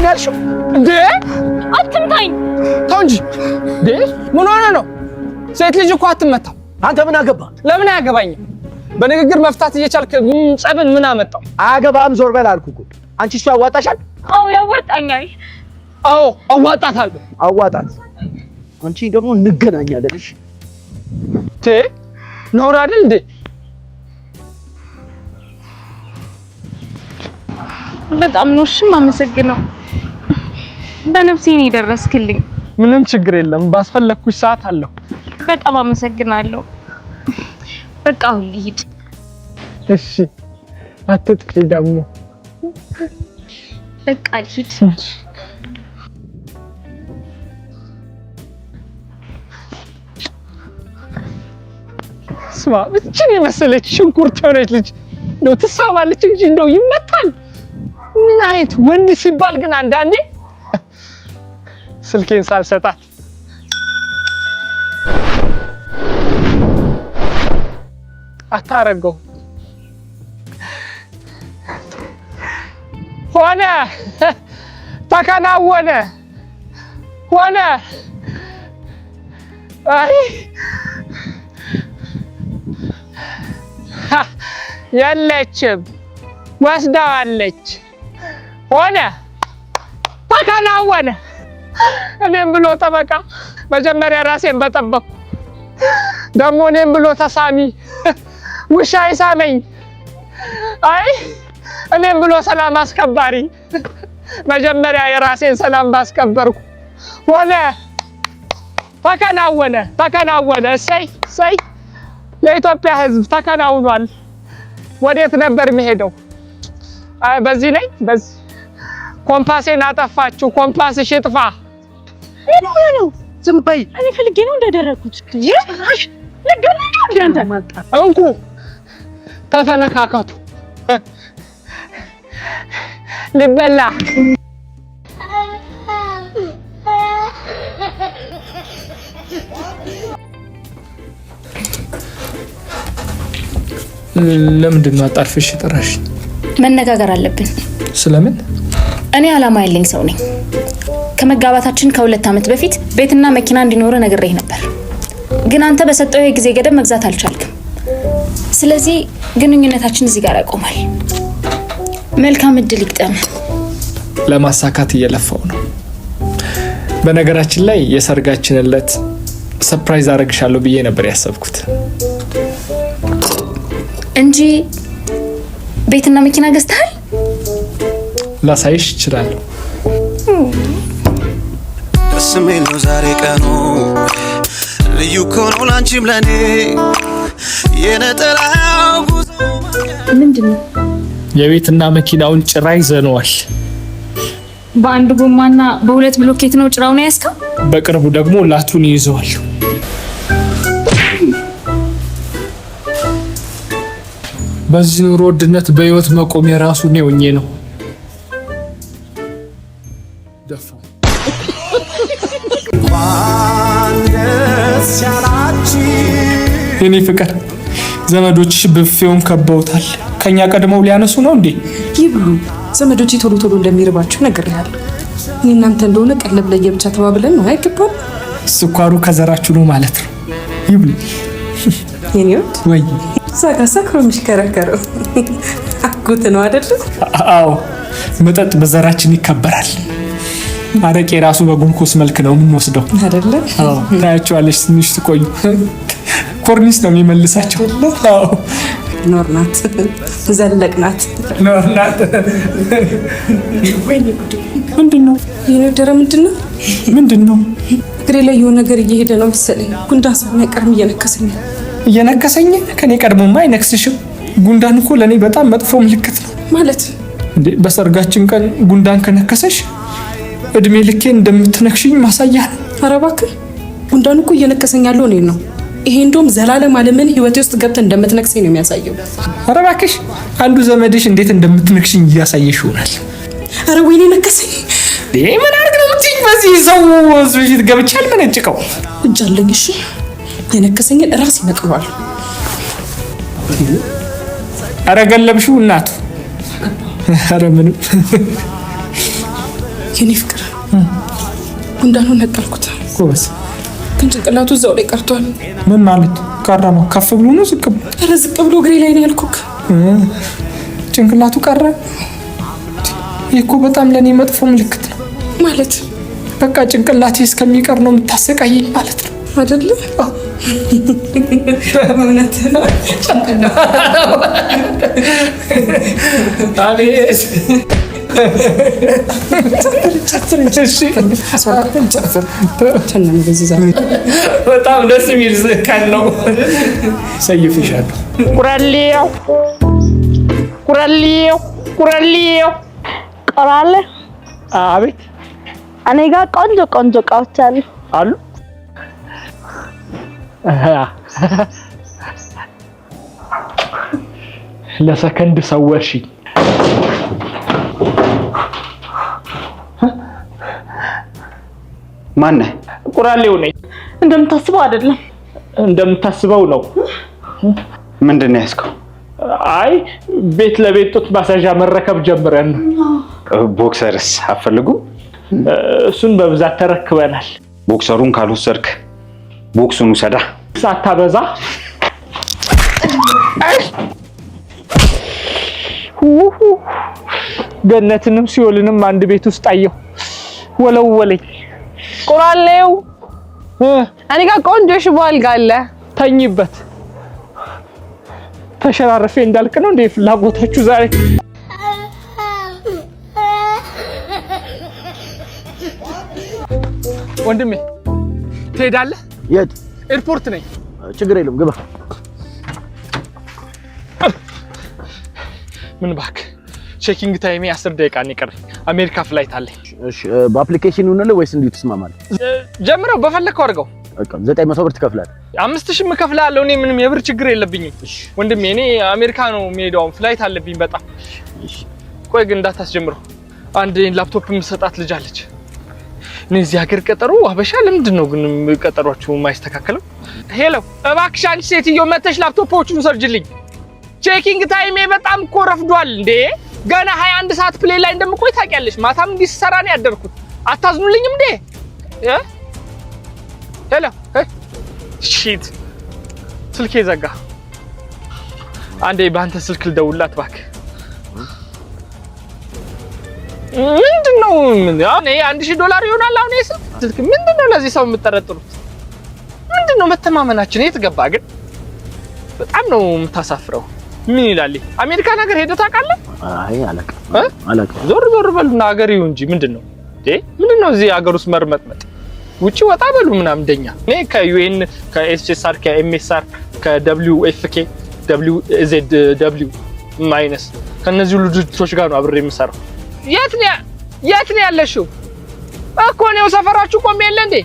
ነው ያልሽው እንዴ? አትምታኝ። ተው እንጂ እንዴ! ምን ሆነ ነው? ሴት ልጅ እኮ አትመታም። አንተ ምን አገባ? ለምን አያገባኝም? በንግግር መፍታት እየቻልክ ጸብን ምን አመጣው? አያገባም። ዞር በል አልኩህ እኮ። አንቺ እሱ ያዋጣሻል? አዎ ያዋጣኛል። አዎ አዋጣታለሁ። አዋጣት። አንቺ ደግሞ እንገናኛለን። እሺ ነውር አይደል እንዴ? በጣም ነው እሺ የማመሰግነው። በነፍሴ ነው የደረስክልኝ። ምንም ችግር የለም። ባስፈለኩሽ ሰዓት አለሁ። በጣም አመሰግናለሁ። በቃ አሁን ልሂድ። እሺ አትጥፊ ደግሞ። በቃ ልሂድ። ስማ እቺን የመሰለች ሽንኩርት የሆነች ልጅ ነው ትሳባለች እንጂ እንደው ይመታል። ምን አይነት ወንድ ሲባል ግን አንዳንዴ ስልኬን ሳልሰጣት አታረገው ሆነ ተከናወነ ሆነ። አይ የለችም ወስዳዋለች። ሆነ ተከናወነ። እኔም ብሎ ጠበቃ መጀመሪያ ራሴን በጠበቅኩ፣ ደግሞ እኔም ብሎ ተሳሚ ውሻ ይሳመኝ። አይ እኔም ብሎ ሰላም አስከባሪ መጀመሪያ የራሴን ሰላም ባስከበርኩ። ሆነ ተከናወነ ተከናወነ። እሰይ እሰይ ለኢትዮጵያ ሕዝብ ተከናውኗል። ወዴት ነበር የሚሄደው? አይ በዚህ ላይ በዚህ ኮምፓሴን አጠፋችሁ። ኮምፓስሽ ይጥፋ። ነው ዝም በይ። እኔ ፈልጌ ነው እንደደረኩት። ይራሽ ለገናኛ አንተ ማጣ እንኩ ተፈነካከቱ ልበላ ለምንድን ነው አጣርፍሽ ጥራሽ? መነጋገር አለብን። ስለምን? እኔ አላማ ያለኝ ሰው ነኝ። ከመጋባታችን ከ2 ዓመት በፊት ቤትና መኪና እንዲኖር ነግሬህ ነበር፣ ግን አንተ በሰጠው የጊዜ ገደብ መግዛት አልቻልክም። ስለዚህ ግንኙነታችን እዚህ ጋር ያቆማል። መልካም እድል ይግጠም። ለማሳካት እየለፋው ነው። በነገራችን ላይ የሰርጋችን ዕለት ሰርፕራይዝ አደርግሻለሁ ብዬ ነበር ያሰብኩት እንጂ ቤትና መኪና ገዝተሃል? ላሳይሽ እችላለሁ። ደስ የሚል ነው ዛሬ ቀኑ፣ ልዩ ከሆነ ላንቺም ለኔ የነጠላው ጉዞ። ምንድነው? የቤትና መኪናውን ጭራ ይዘነዋል። በአንድ ጎማና በ2 ብሎኬት ነው ጭራውን ያስከው። በቅርቡ ደግሞ ላቱን ይዘዋል። በዚህ ኑሮ ውድነት በህይወት መቆም የራሱ ነው ነው። ደፋ የኔ ፍቅር ዘመዶችሽ ብፌውን ከበውታል። ከኛ ቀድመው ሊያነሱ ነው እንዴ? ይብሉ። ዘመዶች ቶሎ ቶሎ እንደሚርባችሁ ነግሬሃለሁ። እኔ እናንተ እንደሆነ ቀለብ ለየብቻ ተባብለን ነው አይገባም። ስኳሩ ከዘራችሁ ነው ማለት ነው። ይብሉ የኔ ወድ ወይ ሳካ ሳክሮ የሚሽከረከረው አጎት ነው አይደል? አዎ መጠጥ በዘራችን ይከበራል። አረቄ ራሱ በጉልኮስ መልክ ነው የምንወስደው አይደለ? አዎ ታያቸዋለሽ። ትንሽ ትቆዩ ኮርኒስ ነው የሚመልሳቸው። አዎ ኖርናት ዘለቅናት ኖርናት። ወይኔ ጉድ! ምንድነው የነደረ? ምንድነው? እግሬ ላይ የሆነ ነገር እየሄደ ነው መሰለኝ። ጉንዳን ሳይቀርም እየነከሰኝ ከኔ ቀድሞማ አይነክስሽም። ጉንዳን እኮ ለኔ በጣም መጥፎ ምልክት ነው። ማለት እንዴ በሰርጋችን ቀን ጉንዳን ከነከሰሽ እድሜ ልኬ እንደምትነክሽኝ ማሳያ ነው። ኧረ እባክህ ጉንዳን እኮ እየነከሰኝ ያለው እኔን ነው። ይሄ እንደውም ዘላለም ዓለምን ህይወቴ ውስጥ ገብተህ እንደምትነክሰኝ ነው የሚያሳየው። ኧረ እባክሽ አንዱ ዘመድሽ እንዴት እንደምትነክሽኝ እያሳየሽ ይሆናል። ኧረ ወይኔ ነከሰኝ። ምን አድርግ ነው የምትይኝ? በዚህ ሰው ፊት ገብቼ አልመነጭቀው። እጅ አለኝ። እሺ የነከሰኝን ራስ ይነቅሏል። ኧረ ገለብሽው እናቱ። ኧረ ምንም የኔ ፍቅር ጉንዳኑን ነቀልኩት። ጎበዝ። ግን ጭንቅላቱ እዛው ላይ ቀርቷል። ምን ማለት ቀረ ነው? ከፍ ብሎ ነው ዝቅ ብሎ? ኧረ ዝቅ ብሎ እግሬ ላይ ነው ያልኩክ። ጭንቅላቱ ቀረ? ይህ እኮ በጣም ለእኔ መጥፎ ምልክት ነው። ማለት በቃ ጭንቅላቴ እስከሚቀር ነው የምታሰቃየኝ ማለት ነው አይደለ? እውነት ነው። በጣም ደስ የሚል ቀን ነው። ሰይፍሻለሁ። ቁራሌው ቁራሌው ቁራሌው ቆራለ አቤት። እኔ ጋር ቆንጆ ቆንጆ እቃዎች አሉ። ለሰከንድ ሰወርሽኝ። ማነህ? ቁራሌው ነኝ። እንደምታስበው አይደለም። እንደምታስበው ነው። ምንድን ነው ያዝከው? አይ ቤት ለቤት ጡት ማሳዣ መረከብ ጀምረን። ቦክሰርስ አፈልጉ? እሱን በብዛት ተረክበናል። ቦክሰሩን ካልወሰድክ ቦክሱን ውሰዳ። ሳታበዛ ገነትንም ሲኦልንም አንድ ቤት ውስጥ አየሁ። ወለወለኝ። ቁራሌው እኔ ጋር ቆንጆ ሽቦ አልጋ አለ። ተኝበት። ተሸራርፌ እንዳልክ ነው እንዴ ፍላጎታችሁ ዛሬ? ወንድሜ ትሄዳለህ? የት? ኤርፖርት ነኝ። ችግር የለም ግባ። ምን እባክህ ቼኪንግ ታይሜ 10 ደቂቃ ነው የቀረኝ። አሜሪካ ፍላይት አለኝ። እሺ በአፕሊኬሽን ነው ወይስ እንዴት ትስማማለህ? ጀምረው በፈለከው አድርገው። በቃ 900 ብር ትከፍላለህ። 5000 እከፍላለሁ። እኔ ምንም የብር ችግር የለብኝም ወንድሜ። እኔ አሜሪካ ነው የምሄደው፣ ፍላይት አለብኝ በጣም። ቆይ ግን እንዳታስጀምረው። አንድ ላፕቶፕ የምሰጣት ልጅ አለች። እኔ እዚህ ሀገር ቀጠሮ አበሻ ለምንድን ነው ግን ቀጠሯችሁ የማይስተካከለው? ሄሎ እባክሽ አንቺ ሴትዮ መተሽ ላፕቶፖቹን ሰርጅልኝ። ቼኪንግ ታይሜ በጣም እኮ ረፍዷል እንዴ። ገና 21 ሰዓት ፕሌይ ላይ እንደምቆይ ታውቂያለሽ። ማታም እንዲህ ስሰራ ነው ያደርኩት። አታዝኑልኝም እንዴ? ሄሎ ሺት ስልኬ ዘጋ። አንዴ በአንተ ስልክ ልደውልላት እባክህ። ምንድነው? አሁን $1000 ይሆናል። አሁን ስልክ ምንድነው? ለዚህ ሰው የምትጠረጥሩት ምንድነው? መተማመናችን የት ገባ ግን? በጣም ነው የምታሳፍረው። ምን ይላል? አሜሪካ ነገር ሄደህ ታውቃለህ? አይ አላውቅም። ዞር ዞር በሉና ሀገር ይሁን እንጂ ምንድነው ምንድነው እዚህ ሀገር ውስጥ መርመጥመጥ? ውጪ ወጣ በሉ ምናምን እንደኛ። እኔ ከዩኤን ከኤስኤስአር ከኤምኤስአር ከWFK WZW ማይነስ ከነዚህ ሁሉ ድርጅቶች ጋር ነው አብሬ የምሰራው። የት ነው ያለሽው? እኮ ነው ሰፈራችሁ ቆሜ የለ እንዴ?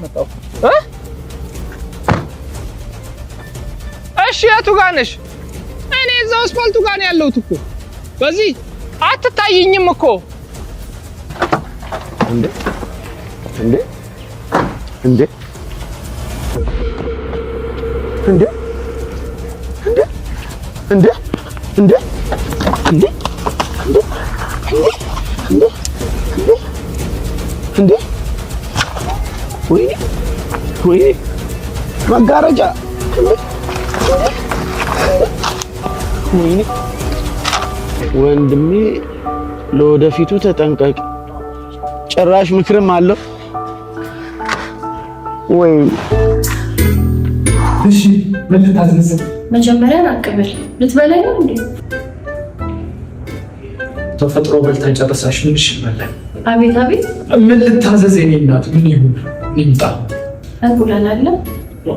መጣው እሺ የቱ ጋር ነሽ? እኔ እዛው አስፋልቱ ጋር ነው ያለሁት እኮ። በዚህ አትታይኝም እኮ። እንዴ እንዴ እንዴ እንዴ እንዴ እንዴ እንዴ እንዴ ወይ መጋረጃ ወንድሜ ለወደፊቱ ተጠንቀቅ። ጭራሽ ምክርም አለው ወይ? እሺ ምን ልታዘዝ? መጀመሪያ አቀበል ልትበላኝ ነው እንዴ? ተፈጥሮ በልታ ጨረሳሽ። ምን ይሽመለ? አቤት አቤት። ምን ልታዘዝ? የኔ እናት ምን ይሁን? ይምጣ። እንቁላል አለ?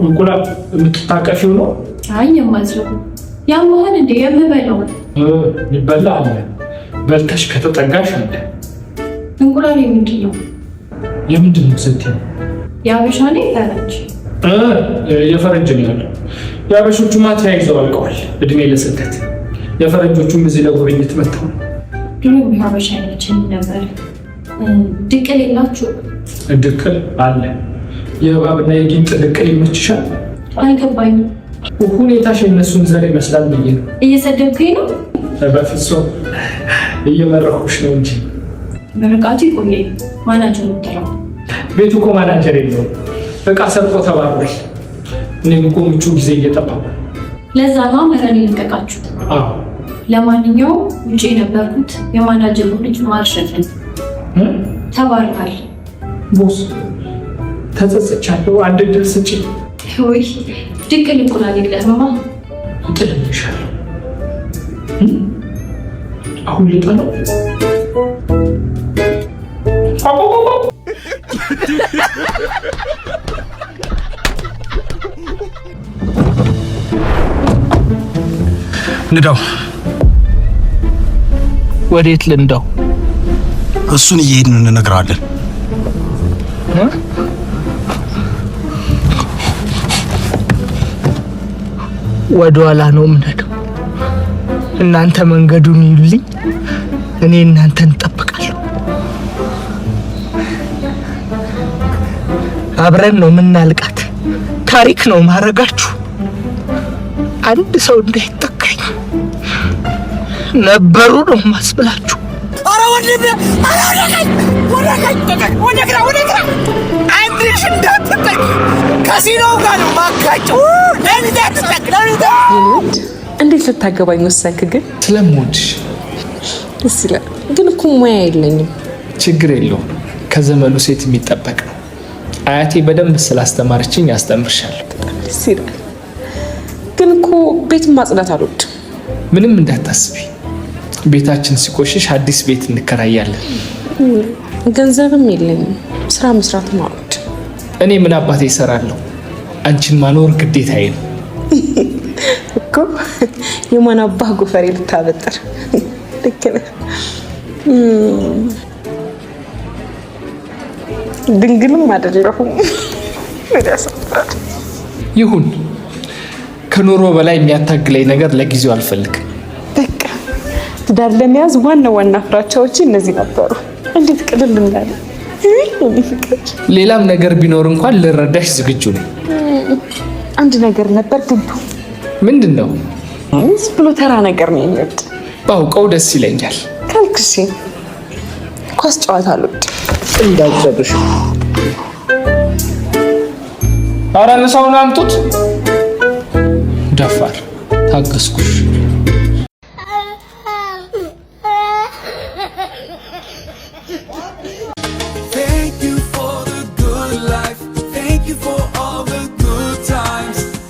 እንቁላል የምትታቀፊው ነው? አይ የማዝረው ያማህን እንዴ? የምበላው ይበላ አለ። በልተሽ ከተጠጋሽ አለ። እንቁላል ምንድን ነው? የምንድን ነው ስትይ? የአበሻ ነው ፈረንጅ? የፈረንጅ ነው ያለው። የአበሾቹማ ተያይዘው አልቀዋል። እድሜ ለስደት። የፈረንጆቹም እዚህ ለጉብኝት መጥተው ድሮ የአበሻ አይነችን ነበር። ድቅል የላችሁ? ድቅል አለ። የእባብና የጊንጥ ድቅል ይመችሻል? አልገባኝም። ሁኔታሽ የእነሱን ዘር ይመስላል ብዬ ነው። እየሰደብከኝ ነው? በፍጹም እየመረኩሽ ነው እንጂ። በርቃቱ ቆየ ማናጀር ወጣው። ቤቱ እኮ ማናጀር የለውም። እቃ ሰርቆ ተባሯል። እኔም እኮ ምቹ ጊዜ እየጠባሁ ለዛ ነው መረን ልንቀቃችሁ። አዎ ለማንኛውም ውጪ የነበርኩት የማናጀሩ ልጅ ማርሸትን ተባርካል። ቦስ ተጸጽቻለሁ። አንድ ድል ስጪ። ወይ ድቅል እንቁላል የለህማ። እጥልልሻለሁ። አሁን ልጠለው። ንዳው። ወዴት ልንዳው? እሱን እየሄድን እንነግራለን። ወደ ኋላ ነው የምንሄደው። እናንተ መንገዱን ይሉልኝ፣ እኔ እናንተን እጠብቃለሁ። አብረን ነው የምናልቃት። ታሪክ ነው ማረጋችሁ። አንድ ሰው እንዳይተካኝ ነበሩ ነው ማስብላችሁ። አረ ወንድም፣ አረ ወደ ግራ አንድሽ እንዳትጠቅ ከሲኖ ጋር ነው ማጋጨው። እንዳትጠቅ እንዴት ልታገባኝ ወሰንክ? ግን ስለምወድሽ። ደስ ይላል። ግን እኮ ሙያ የለኝም። ችግር የለውም። ከዘመኑ ሴት የሚጠበቅ ነው። አያቴ በደንብ ስላስተማረችኝ ያስተምርሻለሁ። ደስ ይላል። ግን እኮ ቤትን ማጽዳት አልወድም። ምንም እንዳታስቢ። ቤታችን ሲቆሽሽ አዲስ ቤት እንከራያለን። ገንዘብም የለኝም። ስራ መስራትም አልወድም። እኔ ምን አባቴ እሰራለሁ? አንቺን ማኖር ግዴታዬ ነው እኮ። የማን አባህ ጎፈሬ ልታበጥር? ልክ ነህ። ድንግልም አይደለሁም። ይሁን። ከኑሮ በላይ የሚያታግለኝ ነገር ለጊዜው አልፈልግም። በቃ ትዳር ለመያዝ ዋና ፍራቻዎች እነዚህ ነበሩ። እንዴት ቅልል እንዳለ። ሌላም ነገር ቢኖር እንኳን ልረዳሽ ዝግጁ ነኝ። አንድ ነገር ነበር ግን ምንድን ነው? ብሎ ተራ ነገር ነው የሚወድ። ባውቀው ደስ ይለኛል። ካልክሽ ኳስ ጨዋታ አልወድም። እንዳይጨርሽ። ኧረ ንሳውን አምጡት። ደፋር ታገስኩሽ።